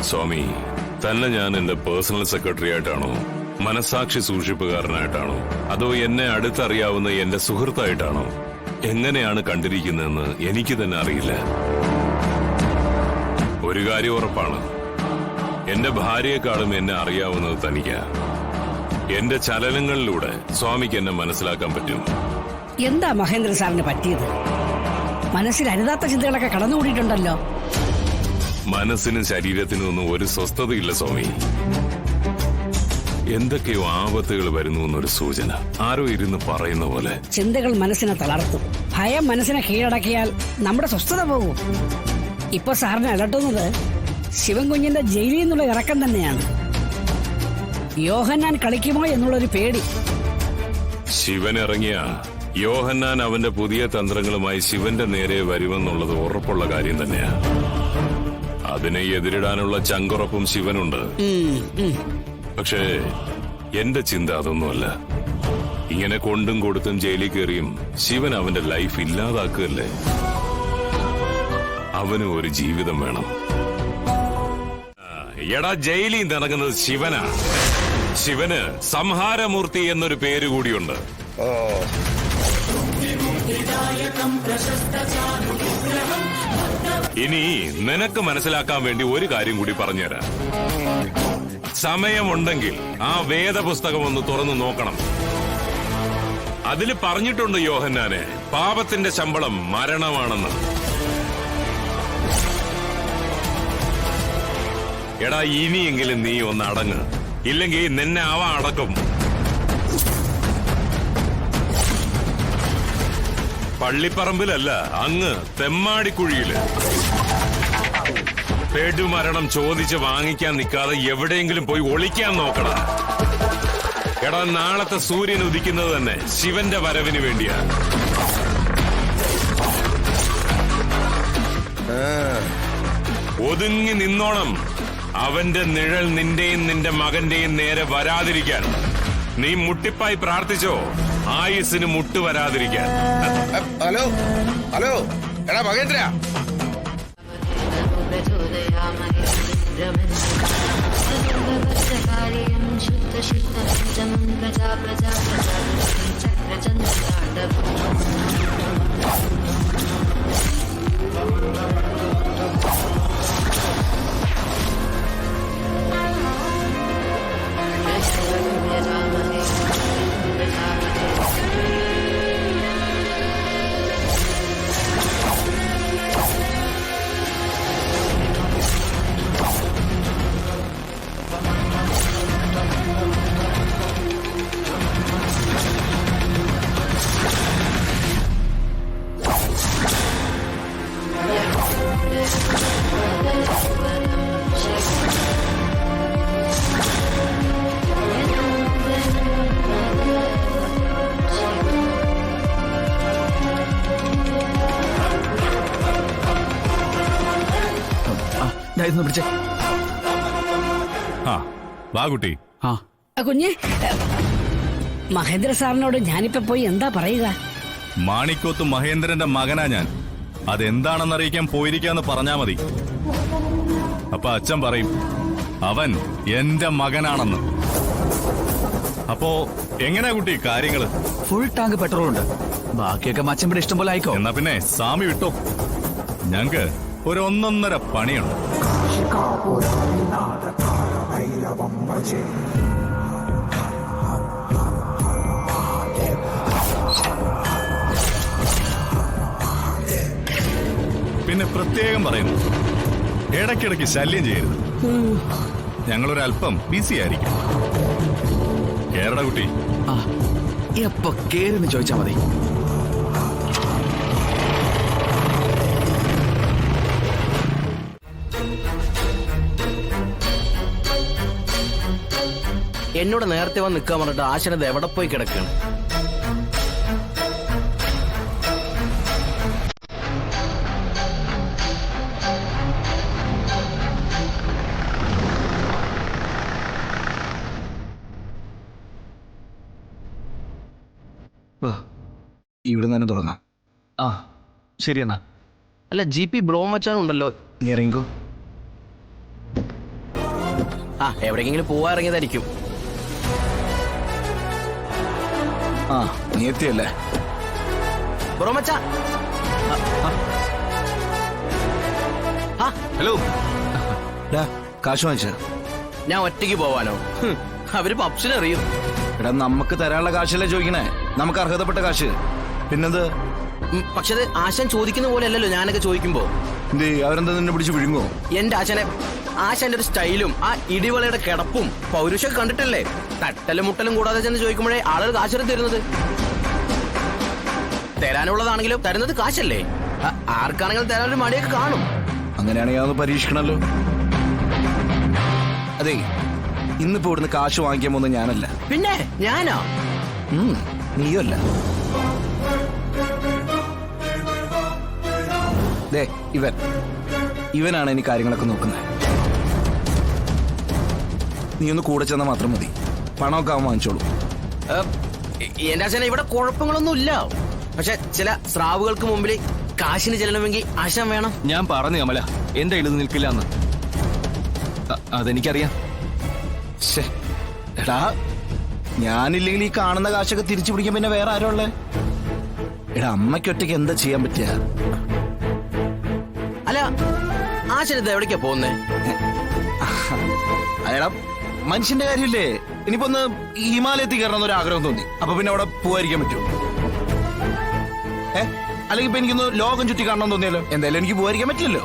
സ്വാമി, തന്നെ ഞാൻ എന്റെ പേഴ്സണൽ സെക്രട്ടറി ആയിട്ടാണോ, മനസാക്ഷി സൂക്ഷിപ്പുകാരനായിട്ടാണോ, അതോ എന്നെ അടുത്തറിയാവുന്ന എന്റെ സുഹൃത്തായിട്ടാണോ, എങ്ങനെയാണ് കണ്ടിരിക്കുന്നതെന്ന് എനിക്ക് തന്നെ അറിയില്ല. ഒരു കാര്യം ഉറപ്പാണ്, എന്റെ ഭാര്യയെക്കാളും എന്നെ അറിയാവുന്നത് തനിക്കാ. എന്റെ ചലനങ്ങളിലൂടെ സ്വാമിക്ക് എന്നെ മനസ്സിലാക്കാൻ പറ്റും. എന്താ മഹേന്ദ്ര സാറിന് പറ്റിയത്? മനസ്സിൽ അരുതാത്ത ചിന്തകളൊക്കെ കടന്നുകൂടിയിട്ടുണ്ടല്ലോ. മനസ്സിനും ശരീരത്തിനും ഒന്നും ഒരു സ്വസ്ഥതയില്ല സ്വാമി. എന്തൊക്കെയോ ആപത്തുകൾ വരുന്നു എന്നൊരു സൂചന ആരോ ഇരുന്ന് പറയുന്ന പോലെ. ചിന്തകൾ മനസ്സിനെ തളർത്തും. ഭയം മനസ്സിനെ കീഴടക്കിയാൽ നമ്മുടെ സ്വസ്ഥത പോകും. ഇപ്പൊ സാറിനെ അലട്ടുന്നത് ശിവൻകുഞ്ഞിന്റെ ജയിലിൽ നിന്നുള്ള ഇറക്കം തന്നെയാണ്. യോഹന്നാൻ കളിക്കുമോ എന്നുള്ളൊരു പേടി. ശിവൻ ഇറങ്ങിയ യോഹന്നാൻ അവന്റെ പുതിയ തന്ത്രങ്ങളുമായി ശിവന്റെ നേരെ വരുമെന്നുള്ളത് ഉറപ്പുള്ള കാര്യം തന്നെയാ. അതിനെ എതിരിടാനുള്ള ചങ്കുറപ്പും ശിവനുണ്ട്. പക്ഷേ എന്റെ ചിന്ത അതൊന്നുമല്ല. ഇങ്ങനെ കൊണ്ടും കൊടുത്തും ജയിലിൽ കയറിയും ശിവൻ അവന്റെ ലൈഫ് ഇല്ലാതാക്കുകയല്ലേ. അവന് ഒരു ജീവിതം വേണം. എടാ, ജയിലിൽ നിന്നിറങ്ങുന്നത് ശിവനാ. ശിവന് സംഹാരമൂർത്തി എന്നൊരു പേര് കൂടിയുണ്ട്. ഇനി നിനക്ക് മനസ്സിലാക്കാൻ വേണ്ടി ഒരു കാര്യം കൂടി പറഞ്ഞുതരാം. സമയമുണ്ടെങ്കിൽ ആ വേദപുസ്തകം ഒന്ന് തുറന്നു നോക്കണം. അതിൽ പറഞ്ഞിട്ടുണ്ട് യോഹന്നാനെ, പാപത്തിന്റെ ശമ്പളം മരണമാണെന്ന്. എടാ, ഇനിയെങ്കിലും നീ ഒന്ന് അടങ്ങ്, ഇല്ലെങ്കിൽ നിന്നെ അവ അടക്കും. പള്ളിപ്പറമ്പിലല്ല, അങ്ങ് തെമ്മാടിക്കുഴിയില്. പെടുമരണം ചോദിച്ച് വാങ്ങിക്കാൻ നിൽക്കാതെ എവിടെയെങ്കിലും പോയി ഒളിക്കാൻ നോക്കടാ. എടാ, നാളത്തെ സൂര്യൻ ഉദിക്കുന്നത് തന്നെ ശിവന്റെ വരവിന് വേണ്ടിയാ. ഒതുങ്ങി നിന്നോണം. അവന്റെ നിഴൽ നിന്റെയും നിന്റെ മകന്റെയും നേരെ വരാതിരിക്കാൻ. നീ മുട്ടിപ്പായി പ്രാർത്ഥിച്ചോ, ആയുസിന് മുട്ട് വരാതിരിക്കാൻ. ഹലോ ഹലോ, എടാ മഹേന്ദ്ര, പിടിച്ചേ. വാ കുട്ടി. കുഞ്ഞെ, മഹേന്ദ്ര സാറിനോട് ഞാനിപ്പോ പോയി എന്താ പറയുക? മാണിക്കോത്ത് മഹേന്ദ്രന്റെ മകനാ ഞാൻ. അതെന്താണെന്നറിയിക്കാൻ പോയിരിക്കാന്ന് പറഞ്ഞാ മതി. അപ്പൊ അച്ഛൻ പറയും അവൻ എന്റെ മകനാണെന്ന്. അപ്പോ എങ്ങനെയാ കുട്ടി കാര്യങ്ങള്? ഫുൾ ടാങ്ക് പെട്രോൾ ഉണ്ട്. ബാക്കിയൊക്കെ മച്ചമ്പിടെ ഇഷ്ടം പോലെ ആയിക്കോ. എന്നാ പിന്നെ സ്വാമി വിട്ടോ. ഞങ്ങക്ക് ഒരു 1.5 പണിയുണ്ട്. പിന്നെ പ്രത്യേകം പറയുന്നു, ഇടയ്ക്കിടയ്ക്ക് ശല്യം ചെയ്യരുത്. ഞങ്ങളൊരല്പം ബിസി ആയിരിക്കും. കേരള കുട്ടി. എപ്പോ കേരെന്ന് ചോദിച്ചാ മതി. എന്നോട് നേരത്തെ വന്ന് നിൽക്കാൻ പറഞ്ഞിട്ട് ആശനത് എവിടെ പോയി കിടക്കുകയാണ്? ഇവിടെ തന്നെ തുടങ്ങാം. ശരിയെന്നാ. അല്ല, GP ബ്രോമച്ചാനുണ്ടല്ലോ. നീ ഇറങ്ങിക്കോ. ആ എവിടെയെങ്കിലും പോവാ ഇറങ്ങിയതായിരിക്കും. ആ നീ എത്തിയല്ലേ? ബ്രോ മച്ചാ. ആ ഹലോ, കാശ് വാങ്ങിച്ച? ഞാൻ ഒറ്റയ്ക്ക് പോവാനോ? അവര് പപ്സിനറിയും. എടാ നമുക്ക് തരാനുള്ള കാശല്ലേ ചോദിക്കണേ, നമുക്ക് അർഹതപ്പെട്ട കാശ്. പിന്നെന്ത്? പക്ഷെ അത് ആശാൻ ചോദിക്കുന്ന പോലെ അല്ലല്ലോ ഞാനൊക്കെ ചോദിക്കുമ്പോ. എന്തേ അവരെന്താ നിന്നെ പിടിച്ച് വിഴുങ്ങോ? എന്റെ ആശാന്റെ ഒരു സ്റ്റൈലും ആ ഇടിവളയുടെ കിടപ്പും പൗരുഷൊക്കെ കണ്ടിട്ടല്ലേ തട്ടലും മുട്ടലും കൂടാതെ ചെന്ന് ചോദിക്കുമ്പോഴേ ആളുകൾ കാശെടുത്ത് തരുന്നത്. തരാനുള്ളതാണെങ്കിലും തരുന്നത് കാശല്ലേ. ആർക്കാണെങ്കിലും തരാനൊരു മടിയൊക്കെ കാണും. അങ്ങനെയാണെങ്കിൽ അതൊന്ന് പരീക്ഷിക്കണല്ലോ. അതെ, ഇന്നിപ്പോ ഇവിടുന്ന് കാശ് വാങ്ങിക്കാൻ പോകുന്നത് ഞാനല്ല. പിന്നെ ഞാനോ? നീയല്ല. ദേ ഇവനാണ് ഇനി കാര്യങ്ങളൊക്കെ നോക്കുന്നത്. നീ ഒന്ന് കൂടെ ചെന്നാൽ മാത്രം മതി. പണമൊക്കെ അവൻ വാങ്ങിച്ചോളൂ. എന്റെ ആശാനെ ഇവിടെ കുഴപ്പങ്ങളൊന്നും ഇല്ല. പക്ഷെ ചില സ്രാവുകൾക്ക് മുമ്പിൽ കാശിന് ചെല്ലണമെങ്കിൽ ആശാൻ വേണം. ഞാൻ പറഞ്ഞു കമല, എന്റെ എഴുതി നിൽക്കില്ല എന്ന്. അതെനിക്കറിയാം. ശ്ശേ, എടാ ഞാനില്ലെങ്കിൽ ഈ കാണുന്ന കാശൊക്കെ തിരിച്ചു പിടിക്കാൻ പിന്നെ വേറെ ആരോ ഉള്ളേ? എടാ അമ്മയ്ക്ക് ഒറ്റയ്ക്ക് എന്താ ചെയ്യാൻ പറ്റുക? അല്ല ആശാൻ ഇത് എവിടേക്കാ പോകുന്നേ? എടാ മനുഷ്യന്റെ കാര്യമില്ലേ, ഇനിയിപ്പോ ഒന്ന് ഹിമാലയത്തിൽ കയറണം എന്നൊരു ആഗ്രഹം തോന്നി, അപ്പൊ പിന്നെ അവിടെ പോവാതിരിക്കാൻ പറ്റുമോ? അല്ലെങ്കിൽ ഇപ്പൊ എനിക്കൊന്ന് ലോകം ചുറ്റി കാണണം തോന്നിയല്ലോ, എന്തായാലും എനിക്ക് പോവാതിരിക്കാൻ പറ്റില്ലല്ലോ.